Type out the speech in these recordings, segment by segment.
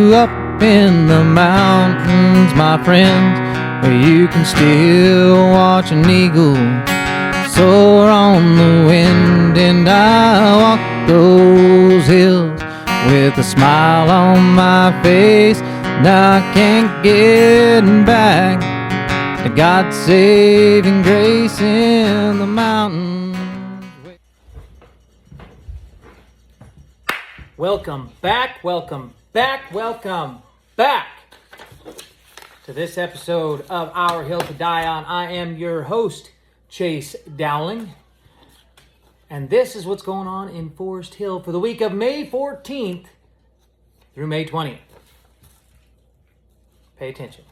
you up in the mountains, my friends, where you can still watch an eagle soar on the wind. And I walk those hills with a smile on my face, and I can't get back to God's saving grace in the mountains. Welcome back to this episode of Our Hill to Die On. I am your host, Chase Dowling, and this is what's going on in Forest Hill for the week of May 14th through May 20th. Pay attention.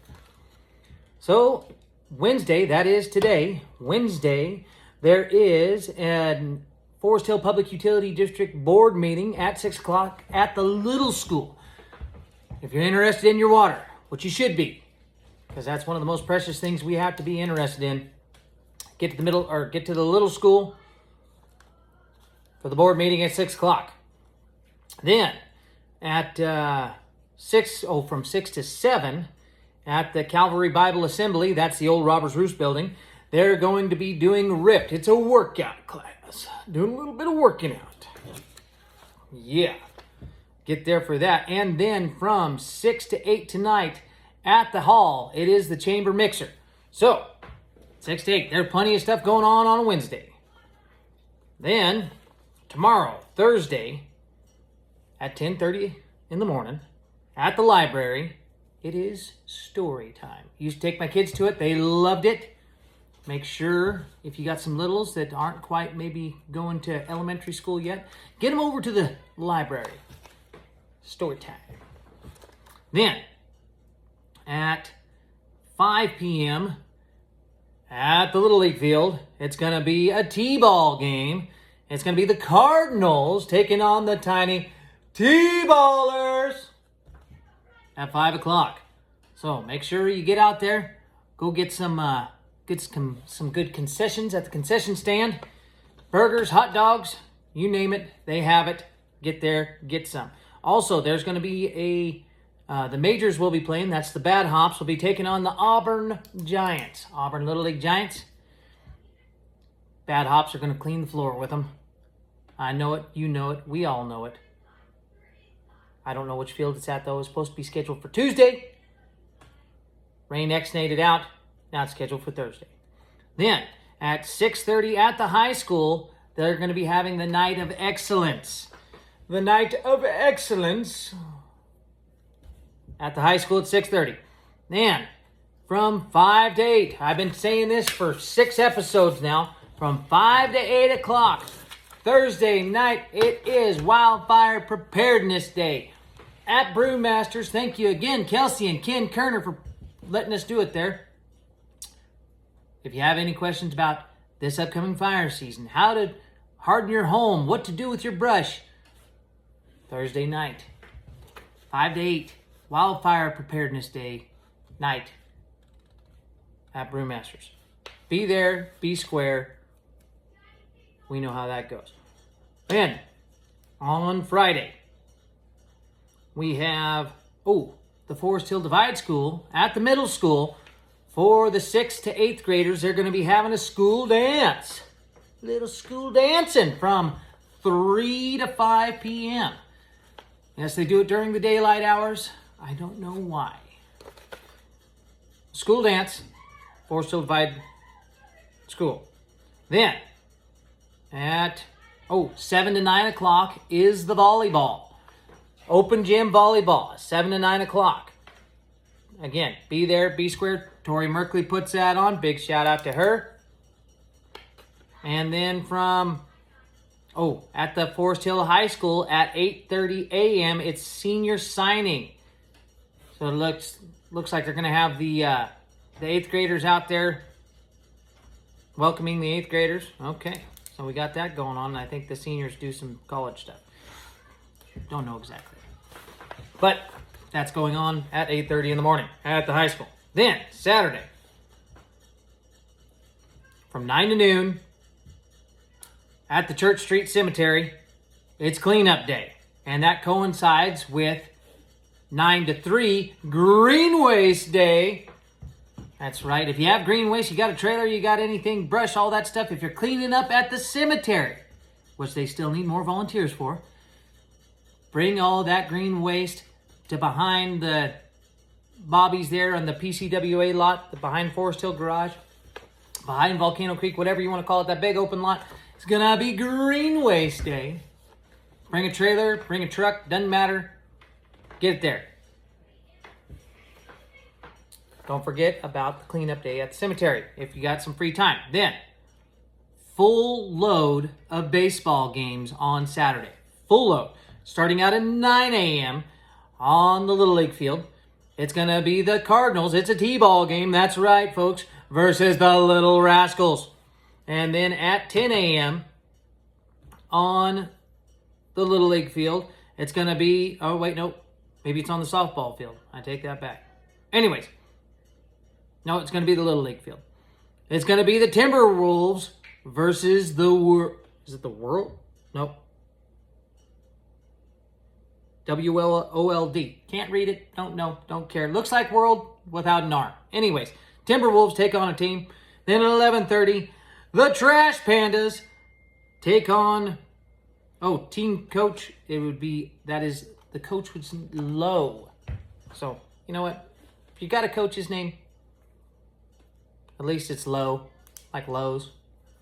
So, Wednesday, that is today, Wednesday, there is an Forest Hill Public Utility District Board meeting at 6 o'clock at the Little School. If you're interested in your water, which you should be, because that's one of the most precious things we have to be interested in, get to the Little School for the board meeting at 6 o'clock. Then at from 6 to 7 at the Calvary Bible Assembly, that's the old Robbers Roost building, they're going to be doing RIPT. It's a workout class. Doing a little bit of working out. Yeah. Get there for that. And then from 6 to 8 tonight at the hall, it is the chamber mixer. So, 6 to 8. There's plenty of stuff going on a Wednesday. Then, tomorrow, Thursday, at 10:30 in the morning, at the library, it is story time. Used to take my kids to it. They loved it. Make sure, if you got some littles that aren't quite maybe going to elementary school yet, get them over to the library. Story time. Then, at 5 p.m., at the Little League field, it's going to be a T-ball game. It's going to be the Cardinals taking on the tiny T-ballers at 5 o'clock. So, make sure you get out there. Go get some good concessions at the concession stand. Burgers, hot dogs, you name it, they have it. Get there, get some. Also, there's going to be the Majors will be playing. That's the Bad Hops will be taking on the Auburn Giants. Auburn Little League Giants. Bad Hops are going to clean the floor with them. I know it, you know it, we all know it. I don't know which field it's at, though. It's supposed to be scheduled for Tuesday. Rain X-nated out. Now it's scheduled for Thursday. Then, at 6:30 at the high school, they're going to be having the Night of Excellence. The Night of Excellence at the high school at 6:30. Then, from 5 to 8, I've been saying this for 6 episodes now, from 5 to 8 o'clock, Thursday night, it is Wildfire Preparedness Day at Brewmasters. Thank you again, Kelsey and Ken Kerner, for letting us do it there. If you have any questions about this upcoming fire season, how to harden your home, what to do with your brush, Thursday night, 5 to 8, Wildfire Preparedness Day night at Brewmasters. Be there, be square. We know how that goes. Then, on Friday, we have, the Forest Hill Divide School at the middle school. For the 6th to 8th graders, they're going to be having a school dance. Little school dancing from 3 to 5 p.m. Yes, they do it during the daylight hours. I don't know why. School dance, Forest Hill Divide School. Then, at 7 to 9 o'clock is the volleyball. Open gym volleyball, 7 to 9 o'clock. Again, be there, be square. Tori Merkley puts that on. Big shout out to her. And then from, at the Forest Hill High School at 8:30 a.m., it's senior signing. So it looks like they're going to have the 8th graders out there welcoming the 8th graders. Okay, so we got that going on. I think the seniors do some college stuff. Don't know exactly. But that's going on at 8:30 in the morning at the high school. Then, Saturday, from 9 to noon, at the Church Street Cemetery, it's cleanup day. And that coincides with 9 to 3, Green Waste Day. That's right. If you have green waste, you got a trailer, you got anything, brush, all that stuff. If you're cleaning up at the cemetery, which they still need more volunteers for, bring all that green waste to behind the Bobby's there on the PCWA lot, the behind Forest Hill Garage, behind Volcano Creek, whatever you want to call it, that big open lot. It's going to be Green Waste Day. Bring a trailer, bring a truck, doesn't matter. Get it there. Don't forget about the cleanup day at the cemetery if you got some free time. Then, full load of baseball games on Saturday. Full load. Starting out at 9 a.m. on the Little League field. It's going to be the Cardinals. It's a T-ball game. That's right, folks. Versus the Little Rascals. And then at 10 a.m. on the Little League field, it's going to be... Oh, wait, no. Maybe it's on the softball field. I take that back. Anyways. No, it's going to be the Little League field. It's going to be the Timberwolves versus the... Is it the World? Nope. WOLD. Can't read it. Don't know. Don't care. Looks like World without an R. Anyways, Timberwolves take on a team. Then at 11:30, the Trash Pandas take on... Oh, team coach. It would be... That is... The coach was Lowe. So, you know what? If you got a coach's name, at least it's Lowe. Like Lowe's.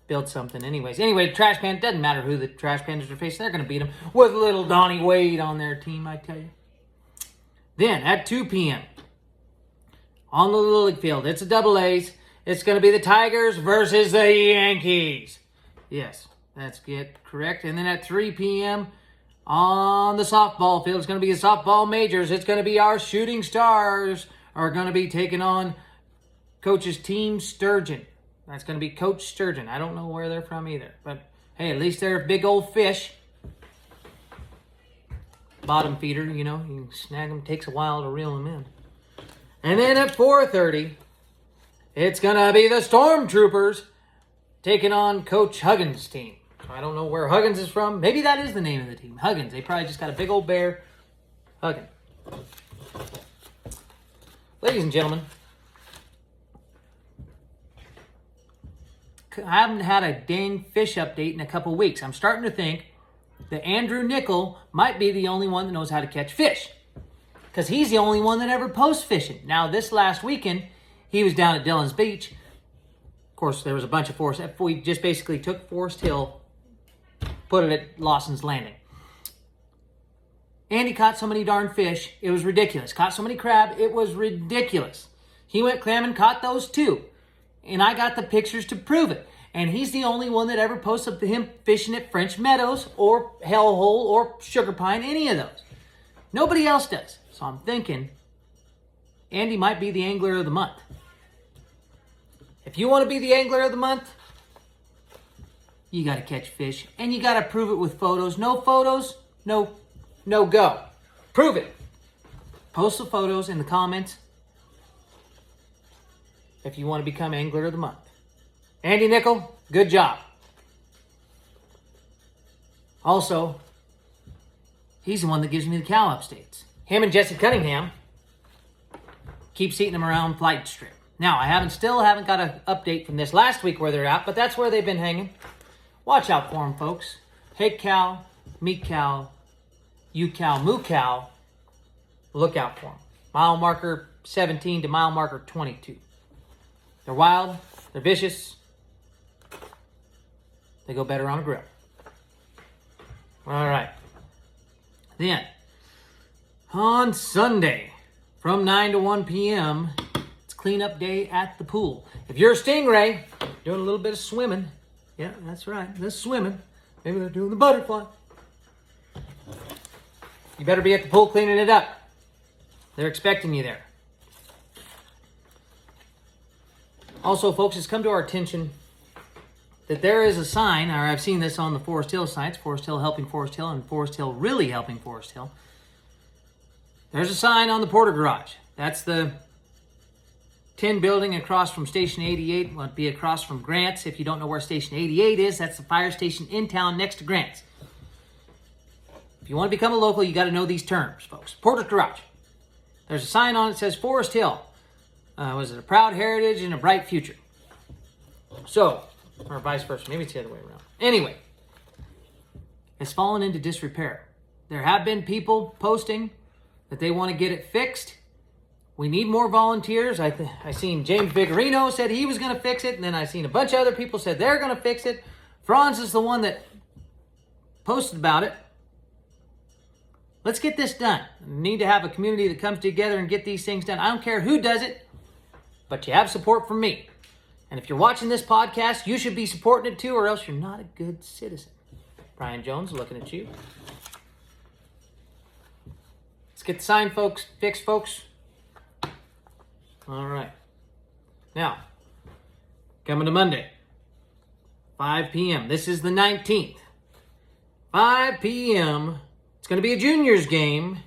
Build something. Anyway, Trash Panda, doesn't matter who the Trash Pandas are facing. They're going to beat them with little Donnie Wade on their team, I tell you. Then, at 2 p.m., on the Little League field, it's a double A's. It's going to be the Tigers versus the Yankees. Yes, that's correct. And then at 3 p.m., on the softball field, it's going to be the softball majors. It's going to be our Shooting Stars are going to be taking on Coach's Team Sturgeon. That's going to be Coach Sturgeon. I don't know where they're from either. But, hey, at least they're big old fish. Bottom feeder, you know. You can snag them. Takes a while to reel them in. And then at 4:30, it's going to be the Stormtroopers taking on Coach Huggins' team. I don't know where Huggins is from. Maybe that is the name of the team. Huggins. They probably just got a big old bear. Huggins. Ladies and gentlemen, I haven't had a dang fish update in a couple weeks. I'm starting to think that Andrew Nickel might be the only one that knows how to catch fish. Because he's the only one that ever posts fishing. Now, this last weekend, he was down at Dillon's Beach. Of course, there was a bunch of Forest. We just basically took Forest Hill, put it at Lawson's Landing. And he caught so many darn fish, it was ridiculous. Caught so many crab, it was ridiculous. He went clamming, caught those too. And I got the pictures to prove it. And he's the only one that ever posts of him fishing at French Meadows or Hellhole or Sugar Pine, any of those. Nobody else does. So I'm thinking Andy might be the Angler of the Month. If you want to be the Angler of the Month, you got to catch fish. And you got to prove it with photos. No photos, no go. Prove it. Post the photos in the comments if you want to become Angler of the Month. Andy Nickel, good job. Also, he's the one that gives me the cow updates. Him and Jesse Cunningham keeps eating them around Flight Strip. Now, I still haven't got an update from this last week where they're at, but that's where they've been hanging. Watch out for them, folks. Hey cow, me cow, you cow, moo cow. Look out for them. Mile marker 17 to mile marker 22. They're wild. They're vicious. They go better on a grill. All right. Then, on Sunday, from 9 to 1 p.m., it's cleanup day at the pool. If you're a stingray, doing a little bit of swimming. Yeah, that's right. They're swimming. Maybe they're doing the butterfly. You better be at the pool cleaning it up. They're expecting you there. Also, folks, it's come to our attention that there is a sign, or I've seen this on the Forest Hill sites, Forest Hill helping Forest Hill, and Forest Hill really helping Forest Hill. There's a sign on the Porter Garage. That's the tin building across from Station 88. It would be across from Grant's. If you don't know where Station 88 is, that's the fire station in town next to Grant's. If you want to become a local, you got to know these terms, folks. Porter Garage. There's a sign on it that says Forest Hill. Was it a proud heritage and a bright future? So, or vice versa. Maybe it's the other way around. Anyway, it's fallen into disrepair. There have been people posting that they want to get it fixed. We need more volunteers. I seen James Vigorino said he was going to fix it, and then I seen a bunch of other people said they're going to fix it. Franz is the one that posted about it. Let's get this done. We need to have a community that comes together and get these things done. I don't care who does it, but you have support from me. And if you're watching this podcast, you should be supporting it too, or else you're not a good citizen. Brian Jones, looking at you. Let's get the sign fixed, folks. All right. Now, coming to Monday, 5 p.m. This is the 19th. 5 p.m. It's going to be a juniors game.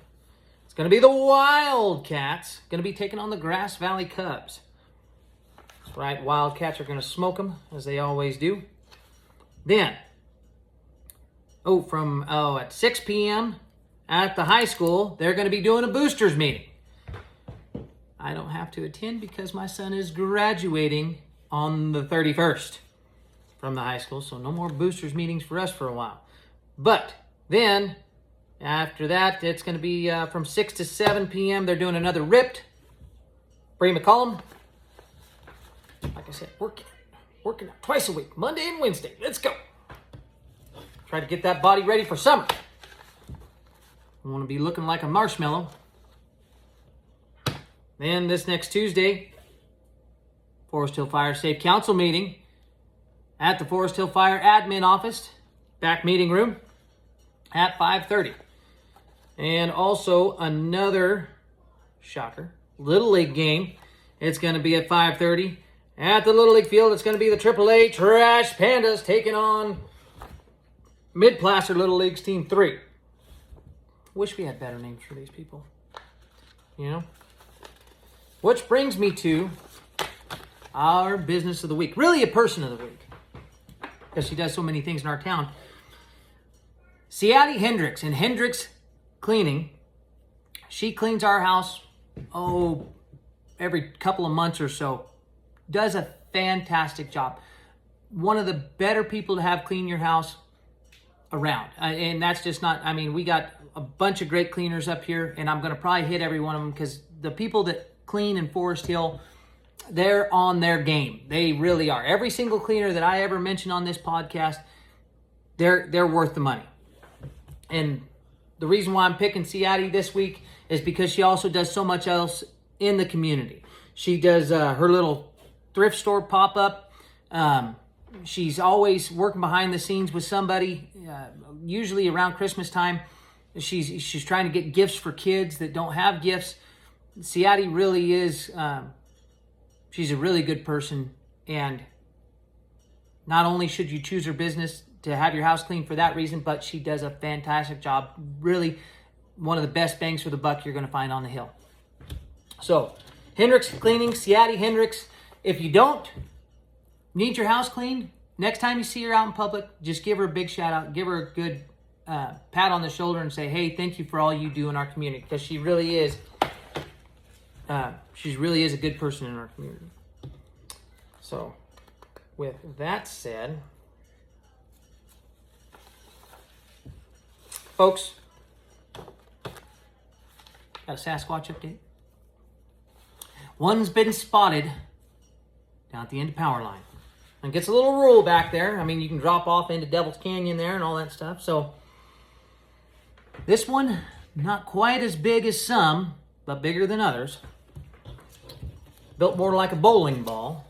It's going to be the Wildcats. Going to be taking on the Grass Valley Cubs. That's right. Wildcats are going to smoke them, as they always do. Then, at 6 p.m. at the high school, they're going to be doing a boosters meeting. I don't have to attend because my son is graduating on the 31st from the high school, so no more boosters meetings for us for a while. But then, after that, it's going to be from 6 to 7 p.m. They're doing another Ripped. Bree McCollum. Like I said, working out twice a week, Monday and Wednesday. Let's go. Try to get that body ready for summer. I want to be looking like a marshmallow. Then this next Tuesday, Forest Hill Fire Safe Council meeting at the Forest Hill Fire Admin Office, back meeting room at 5:30. And also another, shocker, Little League game. It's going to be at 5:30 at the Little League field. It's going to be the AAA Trash Pandas taking on Mid-Placer Little League's Team 3. Wish we had better names for these people. You know? Which brings me to our business of the week. Really a person of the week. Because she does so many things in our town. Ciati Hendricks and Hendricks Cleaning. She cleans our house, every couple of months or so. Does a fantastic job. One of the better people to have clean your house around. And that's just not, we got a bunch of great cleaners up here, and I'm going to probably hit every one of them because the people that clean in Forest Hill, they're on their game. They really are. Every single cleaner that I ever mention on this podcast, they're worth the money. And the reason why I'm picking Ciati this week is because she also does so much else in the community. She does her little thrift store pop-up. She's always working behind the scenes with somebody, usually around Christmas time. She's trying to get gifts for kids that don't have gifts. Ciati really is, she's a really good person, and not only should you choose her business to have your house clean for that reason, but she does a fantastic job. Really one of the best bangs for the buck you're going to find on the hill. So, Hendricks Cleaning, Ciati Hendricks. If you don't need your house cleaned, next time you see her out in public, just give her a big shout out. Give her a good pat on the shoulder and say, hey, thank you for all you do in our community. Because she really is a good person in our community. So, with that said, folks, got a Sasquatch update. One's been spotted down at the end of Power Line. And it gets a little rural back there. You can drop off into Devil's Canyon there and all that stuff. So, this one, not quite as big as some, but bigger than others. Built more like a bowling ball.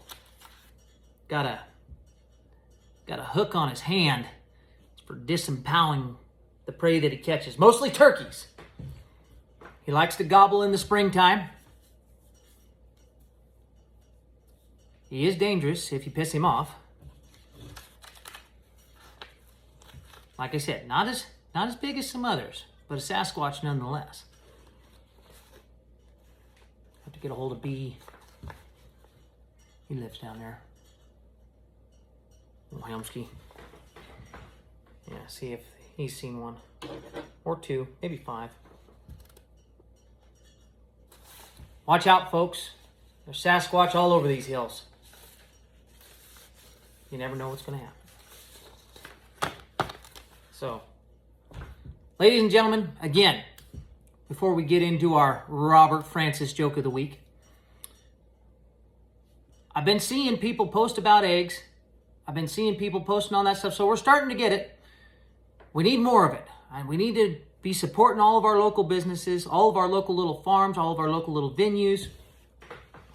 Got a hook on his hand for disempaling the prey that he catches. Mostly turkeys. He likes to gobble in the springtime. He is dangerous if you piss him off. Like I said, not as big as some others, but a Sasquatch nonetheless. Have to get a hold of B. He lives down there. Helmsky. Yeah, see if he's seen one. Or two, maybe 5. Watch out, folks. There's Sasquatch all over these hills. You never know what's going to happen. So, ladies and gentlemen, again, before we get into our Robert Francis joke of the week, I've been seeing people post about eggs. I've been seeing people posting all that stuff, so we're starting to get it. We need more of it. And we need to be supporting all of our local businesses, all of our local little farms, all of our local little venues,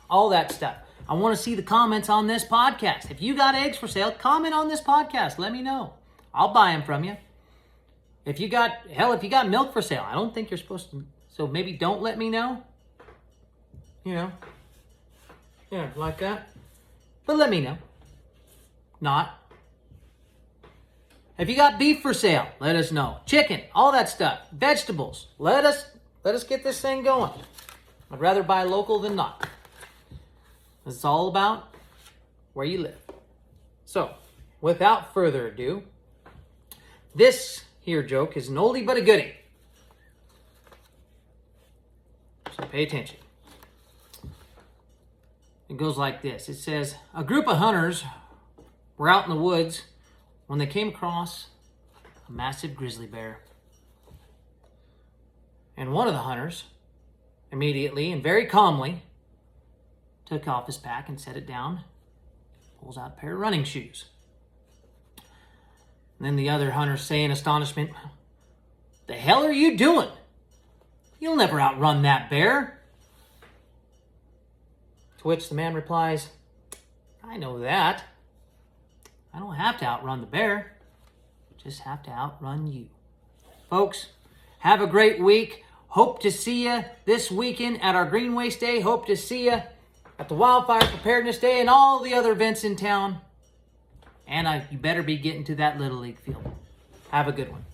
all that stuff. I want to see the comments on this podcast. If you got eggs for sale, comment on this podcast. Let me know. I'll buy them from you. If you got milk for sale, I don't think you're supposed to, so maybe don't let me know. You know? Yeah, like that. But let me know. Not. If you got beef for sale, let us know. Chicken, all that stuff. Vegetables. Let us get this thing going. I'd rather buy local than not. It's all about where you live. So, without further ado, this here joke is an oldie but a goodie. So pay attention. It goes like this. It says, a group of hunters were out in the woods when they came across a massive grizzly bear. And one of the hunters immediately and very calmly took off his pack and set it down, pulls out a pair of running shoes. And then the other hunters say in astonishment, "The hell are you doing? You'll never outrun that bear." To which the man replies, "I know that. I don't have to outrun the bear. I just have to outrun you." Folks, have a great week. Hope to see you this weekend at our Green Waste Day. Hope to see you at the Wildfire Preparedness Day and all the other events in town. And you better be getting to that Little League field. Have a good one.